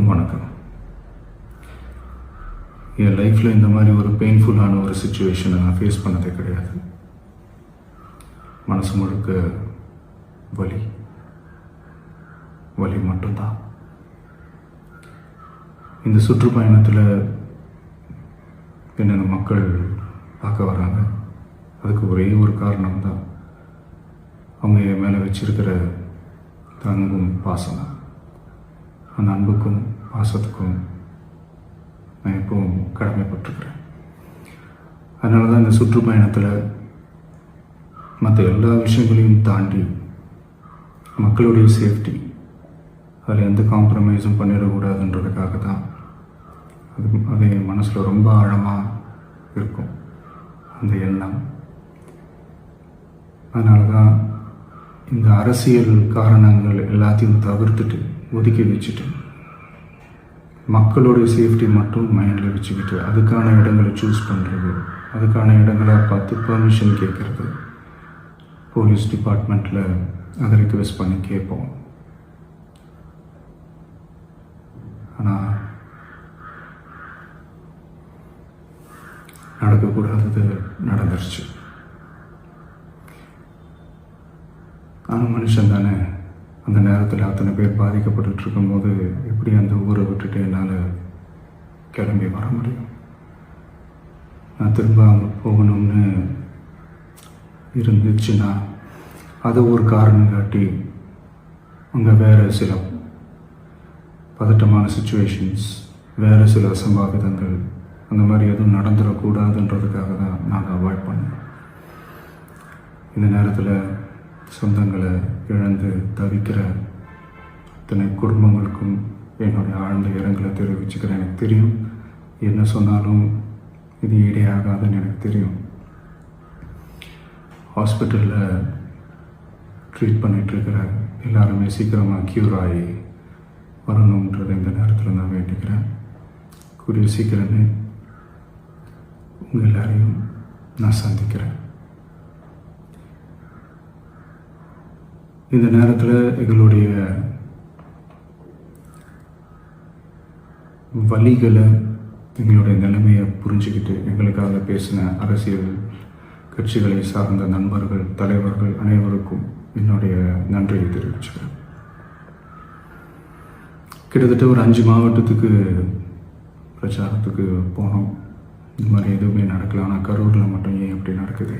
எல்லோருக்கும் வணக்கம். என் லைஃப்பில் இந்த மாதிரி ஒரு பெயின்ஃபுல்லான ஒரு சுச்சுவேஷனை நான் ஃபேஸ் பண்ணதே கிடையாது. மனசு முழுக்க வலி மட்டும்தான். இந்த சுற்றுப்பயணத்தில் என்னென்ன மக்கள் பார்க்க வராங்க, அதுக்கு ஒரே ஒரு காரணம் தான், அவங்க என் மேலே வச்சிருக்கிற அன்பும் பாசம். அந்த அன்புக்கும் பாசத்துக்கும் நான் எப்பவும் கடமைப்பட்டிருக்கிறேன். அதனால தான் இந்த சுற்றுப்பயணத்தில் மற்ற எல்லா விஷயங்களையும் தாண்டி மக்களுடைய சேஃப்டி, அதில் எந்த காம்ப்ரமைஸும் பண்ணிடக்கூடாதுன்றதுக்காக தான் அது என் மனசில் ரொம்ப ஆழமாக இருக்கும் அந்த எண்ணம். அதனால தான் இந்த அரசியல் காரணங்கள் எல்லாத்தையும் தவிர்த்துட்டு ஒதுக்கி வச்சுட்டு மக்களுடைய சேஃப்டி மட்டும் மைண்டில் வச்சுக்கிட்டு அதுக்கான இடங்களை சூஸ் பண்ணுறது, அதுக்கான இடங்களை பார்த்து பெர்மிஷன் கேட்குறது, போலீஸ் டிபார்ட்மெண்ட்டில் அதை ரிக்வெஸ்ட் பண்ணி கேட்போம். ஆனால் நடக்கக்கூடாதது நடந்துருச்சு. நானும் மனுஷன் தானே. அந்த நேரத்தில் அத்தனை பேர் பாதிக்கப்பட்டு இருக்கும்போது எப்படி அந்த ஊரை விட்டுட்டு என்னால் கிளம்பி வர முடியும்? நான் திரும்ப அங்கே போகணும்னு இருந்துச்சுன்னா அதை ஒரு காரணம் காட்டி அங்கே வேறு சில பதட்டமான சுச்சுவேஷன்ஸ், வேறு சில அசம்பாவிதங்கள், அந்த மாதிரி எதுவும் நடந்துடக்கூடாதுன்றதுக்காக தான் நான் அவாய்ட் பண்ணேன். இந்த நேரத்தில் சொந்தங்களை இழந்து தவிக்கிற அத்தனை குடும்பங்களுக்கும் என்னுடைய ஆழ்ந்த இரங்கலை தெரிவிச்சுக்கிறேன். எனக்கு தெரியும், என்ன சொன்னாலும் இது ஈடேயாகாதுன்னு எனக்கு தெரியும். ஹாஸ்பிட்டலில் ட்ரீட் பண்ணிகிட்ருக்கிற எல்லாருமே சீக்கிரமாக க்யூர் ஆகி வரணுன்றதை இந்த நேரத்தில் நான் வேண்டிக்கிறேன். கூடிய சீக்கிரமே உங்கள் எல்லாரையும் நான் சந்திக்கிறேன். இந்த நேரத்தில் எங்களுடைய வலிகளை, எங்களுடைய நிலைமையை புரிஞ்சுக்கிட்டு எங்களுக்காக பேசின அரசியல் கட்சிகளை சார்ந்த நண்பர்கள், தலைவர்கள் அனைவருக்கும் என்னுடைய நன்றியை தெரிவிச்சுக்கிறேன். கிட்டத்தட்ட ஒரு 5 மாவட்டத்துக்கு பிரச்சாரத்துக்கு போனோம். இந்த மாதிரி எதுவுமே நடக்கல. ஆனால் கரூரில் மட்டும் ஏன் எப்படி நடக்குது?